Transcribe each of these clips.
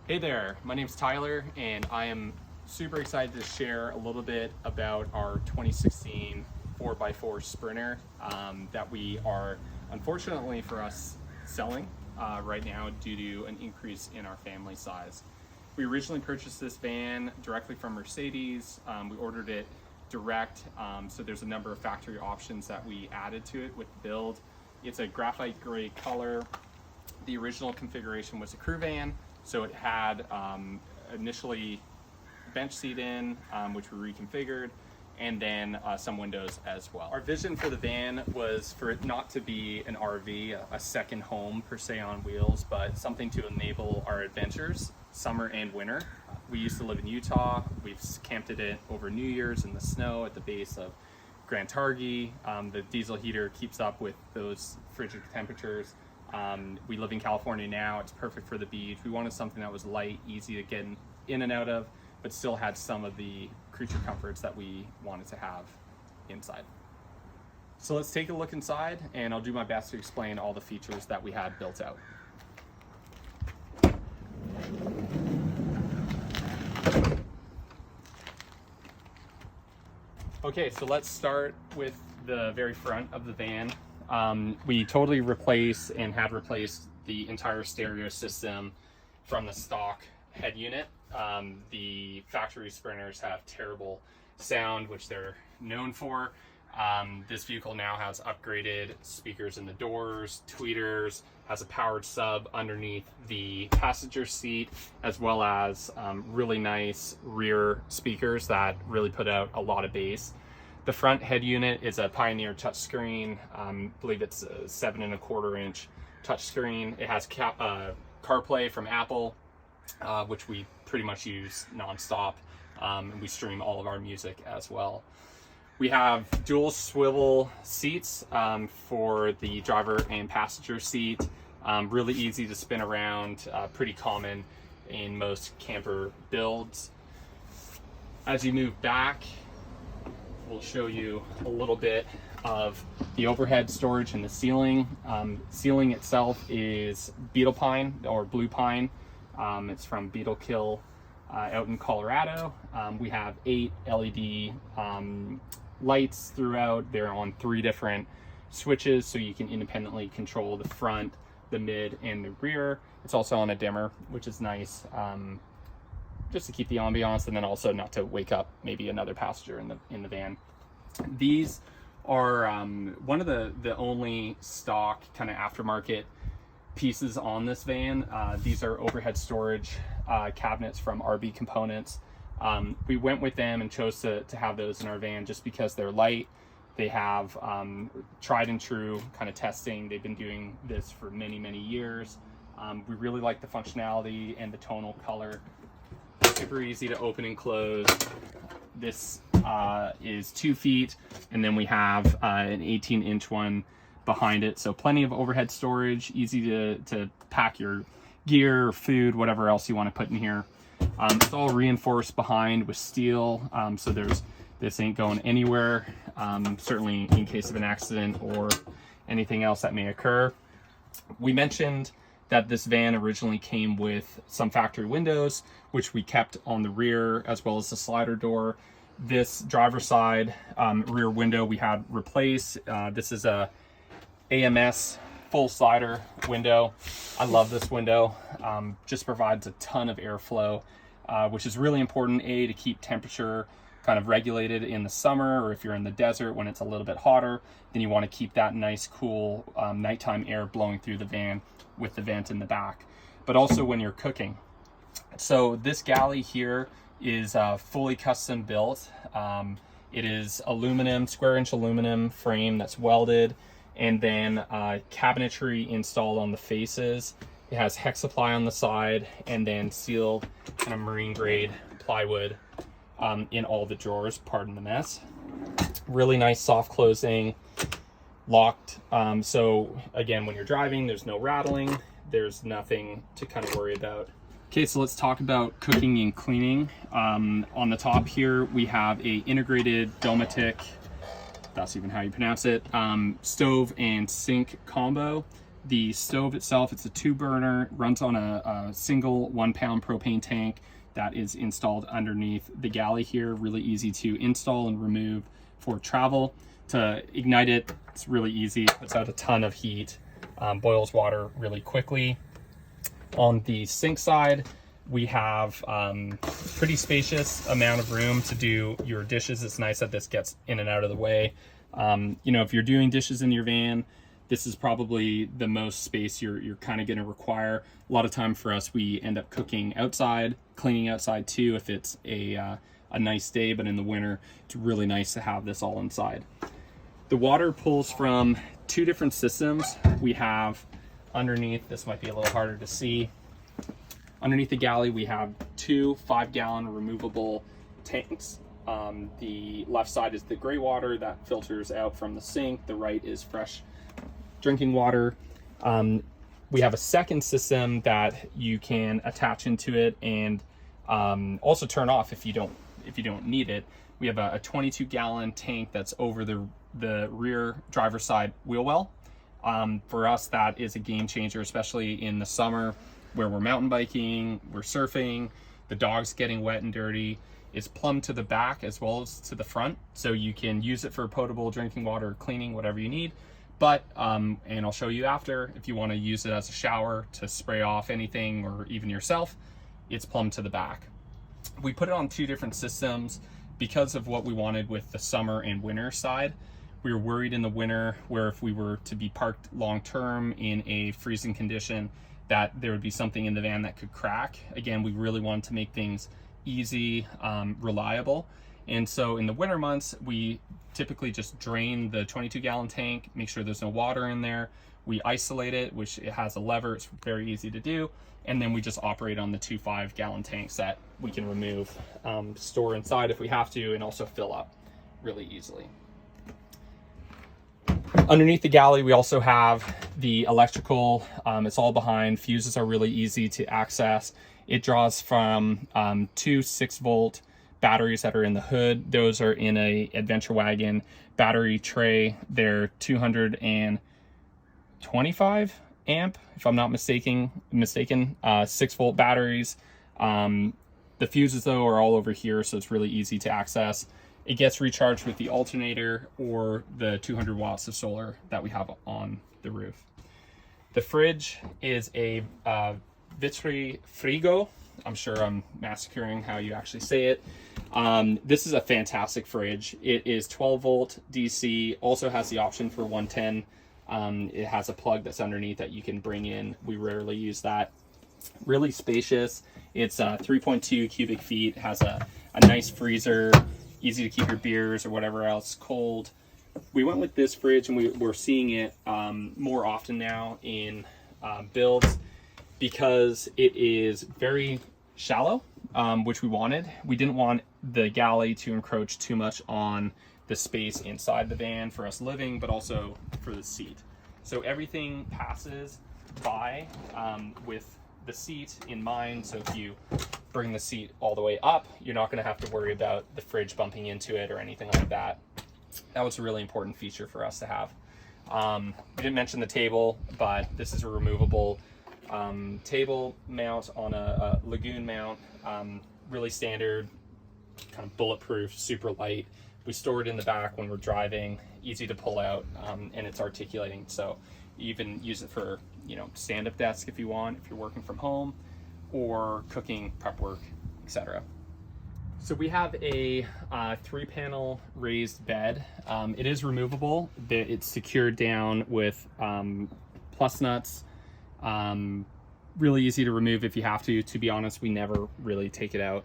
Hey there, my name's Tyler, and I am super excited to share a little bit about our 2016 4x4 Sprinter that we are, unfortunately for us, selling right now due to an increase in our family size. We originally purchased this van directly from Mercedes. We ordered it direct, so there's a number of factory options that we added to it with the build. It's a graphite gray color. The original configuration was a crew van, so it had initially bench seat in, which we reconfigured, and then some windows as well. Our vision for the van was for it not to be an RV, a second home per se on wheels, but something to enable our adventures, summer and winter. We used to live in Utah. We've camped at it over New Year's in the snow at the base of Grand Targhee. The diesel heater keeps up with those frigid temperatures. We live in California now. It's perfect for the beach. We wanted something that was light, easy to get in and out of, but still had some of the creature comforts that we wanted to have inside. So let's take a look inside, and I'll do my best to explain all the features that we had built out. Okay, so let's start with the very front of the van. We totally replaced and had replaced the entire stereo system from the stock head unit. The factory Sprinters have terrible sound, which they're known for. This vehicle now has upgraded speakers in the doors, tweeters, has a powered sub underneath the passenger seat, as well as really nice rear speakers that really put out a lot of bass. The front head unit is a Pioneer touchscreen. I believe it's a 7.25 inch touchscreen. It has CarPlay from Apple, which we pretty much use nonstop. And we stream all of our music as well. We have dual swivel seats for the driver and passenger seat. Really easy to spin around, pretty common in most camper builds. As you move back, we'll show you a little bit of the overhead storage in the ceiling. Ceiling itself is beetle pine or blue pine. It's from Beetle Kill out in Colorado. We have 8 LED lights throughout. They're on 3 different switches, so you can independently control the front, the mid, and the rear. It's also on a dimmer, which is nice, just to keep the ambiance, and then also not to wake up maybe another passenger in the van. These are one of the only stock kind of aftermarket pieces on this van. These are overhead storage cabinets from RB Components. We went with them and chose to have those in our van just because they're light. They have tried and true kind of testing. They've been doing this for many, many years. We really like the functionality and the tonal color. Super easy to open and close. This is 2 feet, and then we have an 18-inch one behind it. So plenty of overhead storage, easy to pack your gear, food, whatever else you want to put in here. It's all reinforced behind with steel, so this ain't going anywhere, certainly in case of an accident or anything else that may occur. We mentioned that this van originally came with some factory windows, which we kept on the rear, as well as the slider door. This driver's side rear window we had replaced. This is a AMS full slider window. I love this window. Just provides a ton of airflow, which is really important, to keep temperature kind of regulated in the summer, or if you're in the desert when it's a little bit hotter, then you want to keep that nice, cool nighttime air blowing through the van with the vent in the back, but also when you're cooking. So this galley here is fully custom built. It is aluminum, square-inch aluminum frame that's welded, and then cabinetry installed on the faces. It has Hexaply on the side, and then sealed kind of marine grade plywood in all the drawers, pardon the mess. Really nice soft closing, locked. So again, when you're driving, there's no rattling, there's nothing to kind of worry about. Okay, so let's talk about cooking and cleaning. On the top here, we have a integrated Domotic, that's even how you pronounce it, stove and sink combo. The stove itself, it's a 2-burner, runs on a single 1-pound propane tank that is installed underneath the galley here. Really easy to install and remove for travel. To ignite it, it's really easy. Puts out a ton of heat, boils water really quickly. On the sink side, we have pretty spacious amount of room to do your dishes. It's nice that this gets in and out of the way. You know, if you're doing dishes in your van, this is probably the most space you're kind of going to require. A lot of time for us, we end up cooking outside, cleaning outside too if it's a nice day, but in the winter, it's really nice to have this all inside. The water pulls from 2 different systems. We have underneath, this might be a little harder to see, underneath the galley we have 2 5-gallon removable tanks. The left side is the gray water that filters out from the sink. The right is fresh drinking water. We have a second system that you can attach into it and also turn off if you don't need it. We have a 22-gallon tank that's over the rear driver's side wheel well. For us, that is a game changer, especially in the summer where we're mountain biking, we're surfing, the dog's getting wet and dirty. It's plumbed to the back as well as to the front, so you can use it for potable drinking water, cleaning, whatever you need. But, and I'll show you after, if you want to use it as a shower to spray off anything or even yourself, it's plumbed to the back. We put it on 2 different systems because of what we wanted with the summer and winter side. We were worried in the winter where if we were to be parked long-term in a freezing condition, that there would be something in the van that could crack. Again, we really wanted to make things easy, reliable. And so in the winter months, we typically just drain the 22-gallon tank, make sure there's no water in there. We isolate it, which it has a lever, it's very easy to do. And then we just operate on the 2 5-gallon tanks that we can remove, store inside if we have to, and also fill up really easily. Underneath the galley, we also have the electrical. It's all behind. Fuses are really easy to access. It draws from 2 6-volt batteries that are in the hood. Those are in a Adventure Wagon battery tray. They're 225 amp, if I'm not mistaken, 6-volt batteries. The fuses though are all over here, so it's really easy to access. It gets recharged with the alternator or the 200 watts of solar that we have on the roof. The fridge is a Vitri Frigo. I'm sure I'm massacring how you actually say it. This is a fantastic fridge. It is 12 volt DC, also has the option for 110. It has a plug that's underneath that you can bring in. We rarely use that. Really spacious. It's 3.2 cubic feet, has a nice freezer, easy to keep your beers or whatever else cold. We went with this fridge and we're seeing it more often now in builds because it is very shallow, which we wanted. We didn't want the galley to encroach too much on the space inside the van for us living, but also for the seat. So everything passes by with the seat in mind. So if you bring the seat all the way up, you're not going to have to worry about the fridge bumping into it or anything like that. That was a really important feature for us to have. We didn't mention the table, but this is a removable table mount on a Lagoon mount. Really standard, kind of bulletproof, super light. We store it in the back when we're driving, easy to pull out, and it's articulating. So you even use it for, stand-up desk if you want, if you're working from home or cooking, prep work, etc. So we have a 3-panel raised bed. It is removable. It's secured down with plus nuts. Really easy to remove if you have to. To be honest, we never really take it out.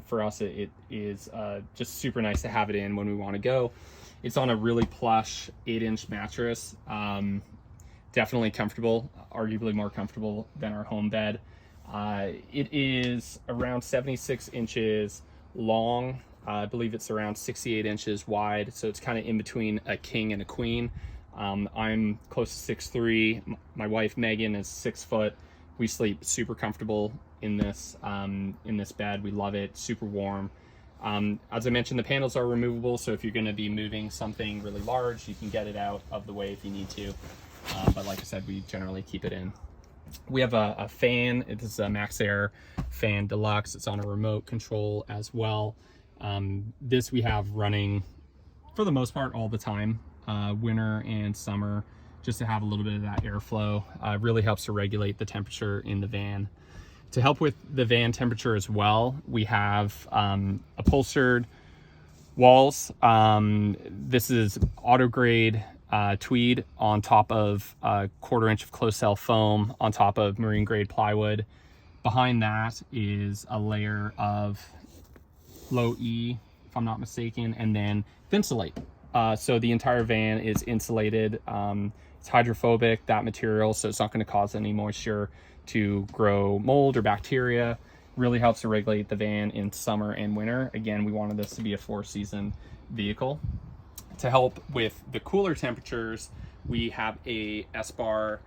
For us, it is just super nice to have it in when we want to go. It's on a really plush 8-inch mattress. Definitely comfortable, arguably more comfortable than our home bed. It is around 76 inches long. I believe it's around 68 inches wide. So it's kind of in between a king and a queen. I'm close to 6'3". My wife, Megan, is 6 foot. We sleep super comfortable in this bed. We love it, super warm. As I mentioned, the panels are removable, so if you're going to be moving something really large, you can get it out of the way if you need to. but like I said, we generally keep it in. We have a fan. It is a Max Air Fan Deluxe. It's on a remote control as well. This we have running for the most part all the time, winter and summer, just to have a little bit of that airflow. Really helps to regulate the temperature in the van. To help with the van temperature as well, we have upholstered walls. This is auto grade tweed on top of a 1/4 inch of closed cell foam on top of marine grade plywood. Behind that is a layer of low E, if I'm not mistaken, and then Thinsulate. So the entire van is insulated. It's hydrophobic, that material, so it's not going to cause any moisture to grow mold or bacteria. Really helps to regulate the van in summer and winter. Again, we wanted this to be a 4-season vehicle. To help with the cooler temperatures, we have a S-Bar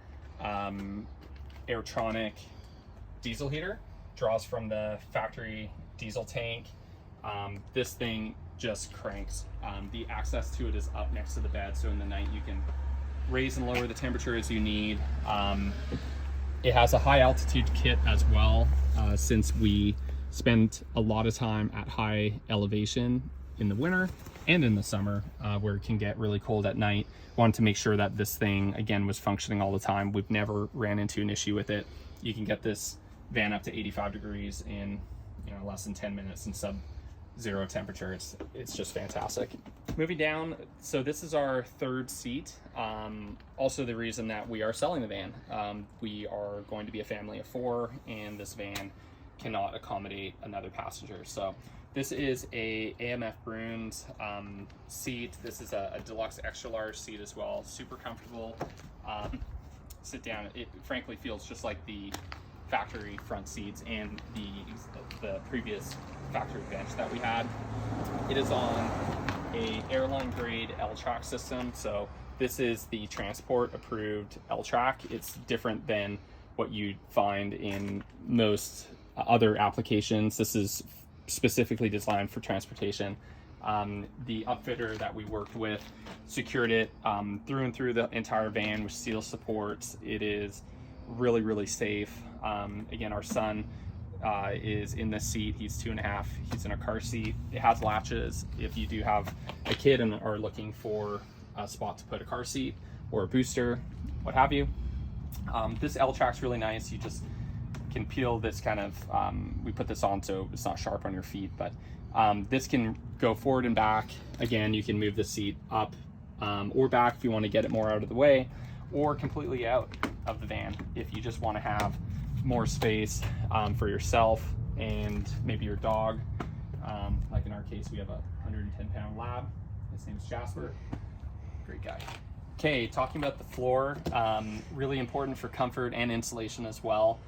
Airtronic diesel heater. Draws from the factory diesel tank. This thing just cranks. The access to it is up next to the bed, so in the night you can raise and lower the temperature as you need. It has a high altitude kit as well, since we spend a lot of time at high elevation in the winter and in the summer, where it can get really cold at night. Wanted to make sure that this thing, again, was functioning all the time. We've never ran into an issue with it. You can get this van up to 85 degrees in, less than 10 minutes in sub-zero temperature. It's just fantastic. Moving down, so this is our 3rd seat. Also the reason that we are selling the van. We are going to be a family of 4, and this van cannot accommodate another passenger. So this is a AMF Bruins seat. This is a deluxe extra large seat as well. Super comfortable. Sit down. It frankly feels just like the factory front seats and the previous factory bench that we had. It is on a airline grade L-track system. So this is the transport approved L-track. It's different than what you'd find in most other applications. This is specifically designed for transportation. The upfitter that we worked with secured it through and through the entire van with steel supports. It is really, really safe. Again, our son is in this seat. He's 2.5. He's in a car seat. It has latches. If you do have a kid and are looking for a spot to put a car seat or a booster, what have you. This L-track's really nice. You just can peel this kind of, we put this on so it's not sharp on your feet, but this can go forward and back. Again, you can move the seat up or back if you want to get it more out of the way, or completely out of the van if you just want to have more space for yourself and maybe your dog. Like in our case, we have a 110-pound lab. His name's Jasper. Great guy. Okay, talking about the floor, really important for comfort and insulation as well.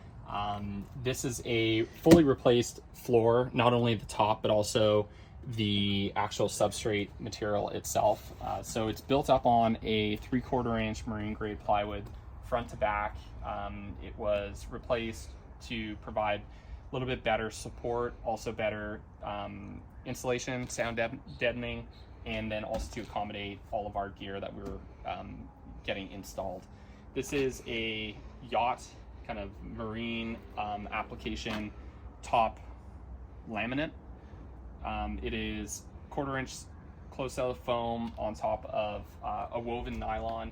This is a fully replaced floor, not only the top, but also the actual substrate material itself. So it's built up on a 3/4 inch marine grade plywood front to back. It was replaced to provide a little bit better support, also better insulation, sound deadening, and then also to accommodate all of our gear that we were getting installed. This is a yacht kind of marine application top laminate. It is 1/4 inch closed cell foam on top of a woven nylon.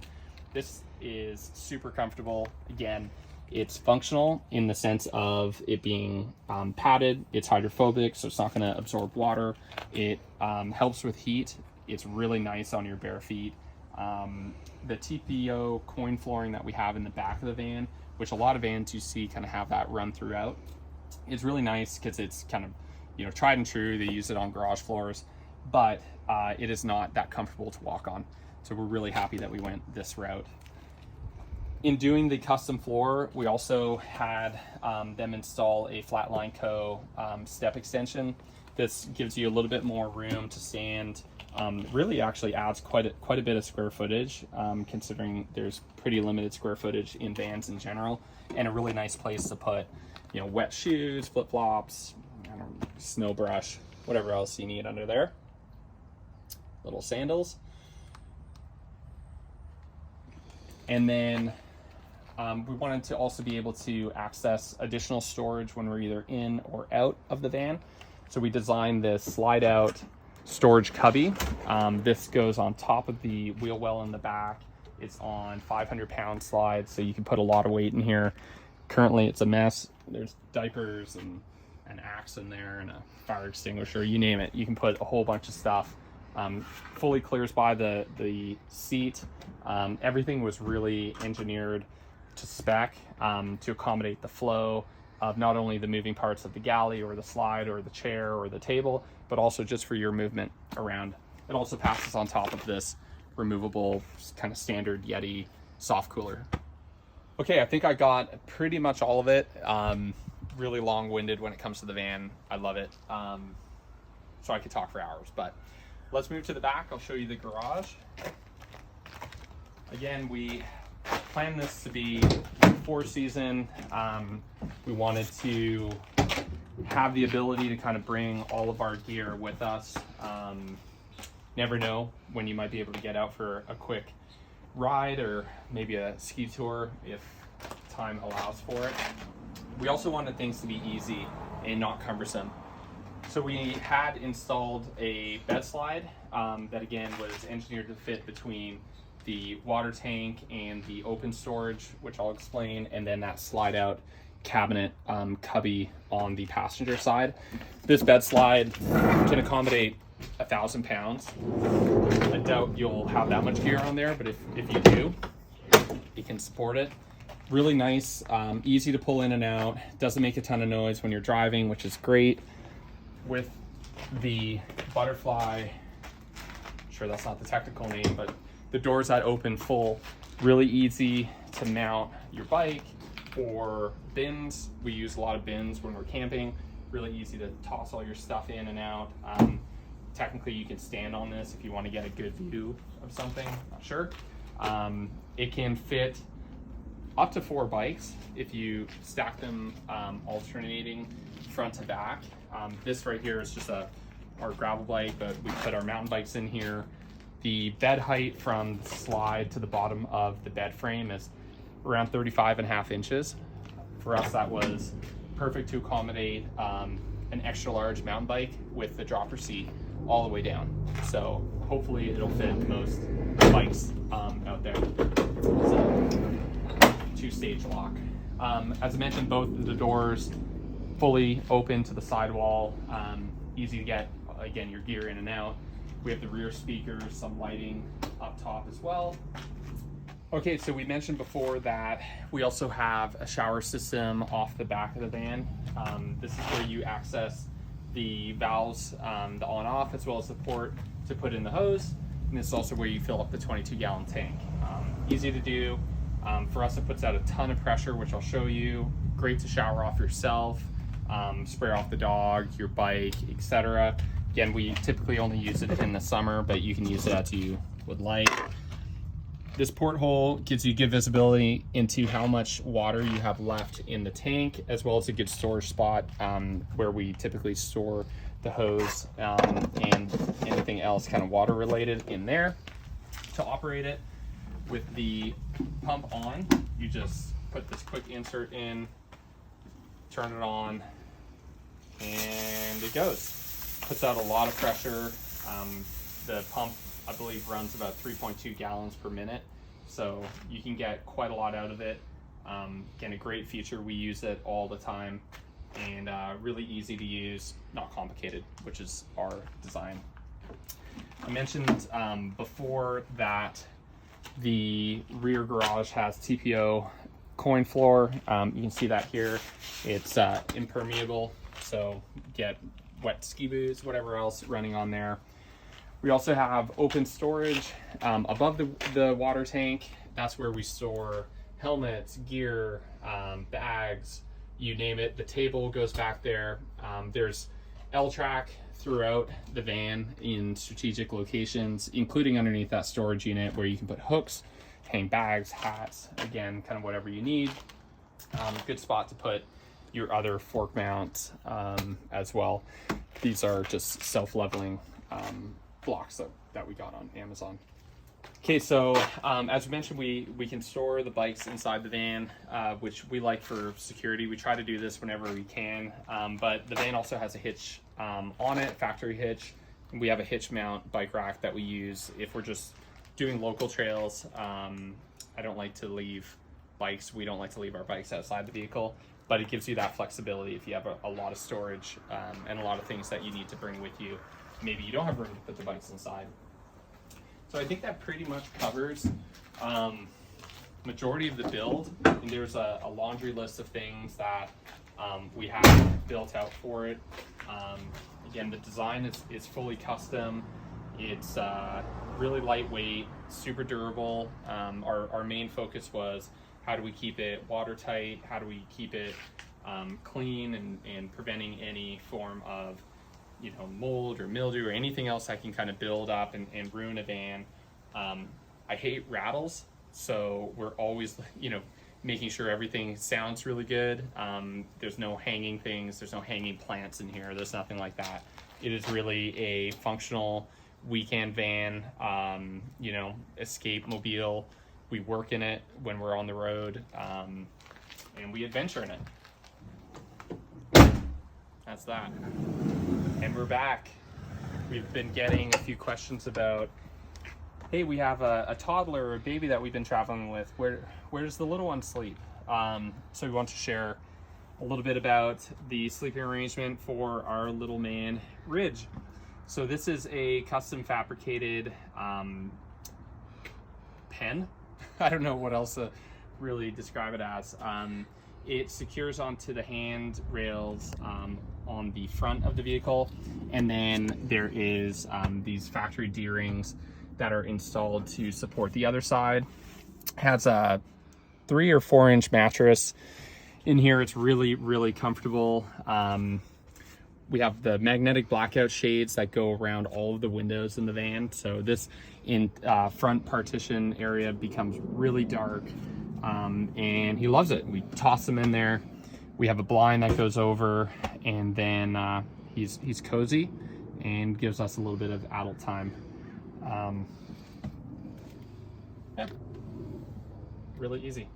This is super comfortable. Again, it's functional in the sense of it being padded. It's hydrophobic, so it's not going to absorb water. It helps with heat. It's really nice on your bare feet. The TPO coin flooring that we have in the back of the van, which a lot of vans you see kind of have that run throughout, is really nice because it's kind of, tried and true. They use it on garage floors, but it is not that comfortable to walk on. So we're really happy that we went this route. In doing the custom floor, we also had them install a Flatline Co. Step extension. This gives you a little bit more room to stand. Really actually adds quite a bit of square footage, considering there's pretty limited square footage in vans in general, and a really nice place to put, wet shoes, flip-flops, snow brush, whatever else you need under there. Little sandals. And then we wanted to also be able to access additional storage when we're either in or out of the van. So we designed this slide out storage cubby. This goes on top of the wheel well in the back. It's on 500-pound slides, so you can put a lot of weight in here. Currently it's a mess. There's diapers and an axe in there and a fire extinguisher, you name it. You can put a whole bunch of stuff. Fully clears by the seat. Everything was really engineered to spec to accommodate the flow of not only the moving parts of the galley or the slide or the chair or the table, but also just for your movement around. It also passes on top of this removable kind of standard Yeti soft cooler. Okay, I think I got pretty much all of it. Really long-winded when it comes to the van. I love it. So I could talk for hours, but let's move to the back. I'll show you the garage. Again, we planned this to be 4-season. We wanted to have the ability to kind of bring all of our gear with us. Never know when you might be able to get out for a quick ride or maybe a ski tour if time allows for it. We also wanted things to be easy and not cumbersome. So we had installed a bed slide that again was engineered to fit between the water tank and the open storage, which I'll explain, and then that slide out cabinet cubby on the passenger side. This bed slide can accommodate 1,000 pounds. I doubt you'll have that much gear on there, but if you do, it can support it. Really nice, easy to pull in and out. Doesn't make a ton of noise when you're driving, which is great. With the butterfly, I'm sure that's not the technical name, but the doors that open full, really easy to mount your bike or bins. We use a lot of bins when we're camping. Really easy to toss all your stuff in and out. Technically you can stand on this if you want to get a good view of something, not sure. It can fit up to 4 bikes if you stack them alternating front to back. This right here is just our gravel bike, but we put our mountain bikes in here. The bed height from the slide to the bottom of the bed frame is around 35.5 inches. For us, that was perfect to accommodate an extra large mountain bike with the dropper seat all the way down. So hopefully it'll fit most bikes out there. It's a 2-stage lock. As I mentioned, both of the doors fully open to the sidewall. Easy to get, again, your gear in and out. We have the rear speakers, some lighting up top as well. Okay, so we mentioned before that we also have a shower system off the back of the van. This is where you access the valves, the on-off, as well as the port to put in the hose. And this is also where you fill up the 22-gallon tank. Easy to do. For us, it puts out a ton of pressure, which I'll show you. Great to shower off yourself, spray off the dog, your bike, etc. Again, we typically only use it in the summer, but you can use it as you would like. This porthole gives you good visibility into how much water you have left in the tank, as well as a good storage spot where we typically store the hose and anything else kind of water related in there. To operate it with the pump on, you just put this quick insert in, turn it on, and it goes. Puts out a lot of pressure. The pump, I believe, runs about 3.2 gallons per minute, so you can get quite a lot out of it. Again, a great feature. We use it all the time, and really easy to use, not complicated, which is our design. I mentioned before that the rear garage has TPO coin floor. You can see that here. It's impermeable, so get wet ski boots, whatever else running on there. We also have open storage above the water tank. That's where we store helmets, gear, bags, you name it. The table goes back there. There's L-track throughout the van in strategic locations, including underneath that storage unit where you can put hooks, hang bags, hats, again, kind of whatever you need. Good spot to put your other fork mounts as well. These are just self-leveling blocks that we got on Amazon. Okay, so as we mentioned, we can store the bikes inside the van, which we like for security. We try to do this whenever we can, but the van also has a hitch on it, factory hitch. We have a hitch mount bike rack that we use if we're just doing local trails. I don't like to leave bikes. We don't like to leave our bikes outside the vehicle, but it gives you that flexibility if you have a lot of storage and a lot of things that you need to bring with you. Maybe you don't have room to put the bikes inside. So I think that pretty much covers majority of the build. And there's a laundry list of things that we have built out for it. Again, the design is fully custom. It's really lightweight, super durable. Our main focus was how do we keep it watertight? How do we keep it clean and preventing any form of mold or mildew or anything else that can kind of build up and ruin a van. I hate rattles, so we're always, making sure everything sounds really good. There's no hanging things, there's no hanging plants in here, there's nothing like that. It is really a functional weekend van, escape mobile. We work in it when we're on the road, and we adventure in it. That's that. And we're back. We've been getting a few questions about, hey, we have a toddler or a baby that we've been traveling with. Where does the little one sleep? So we want to share a little bit about the sleeping arrangement for our little man, Ridge. So this is a custom fabricated pen. I don't know what else to really describe it as. It secures onto the hand rails on the front of the vehicle, and then there is these factory D-rings that are installed to support the other side. Has a 3 or 4 inch mattress in here. It's really, really comfortable. We have the magnetic blackout shades that go around all of the windows in the van, so this front partition area becomes really dark, and he loves it. We toss him in there. We have a blind that goes over, and then he's cozy and gives us a little bit of adult time. Yeah, really easy.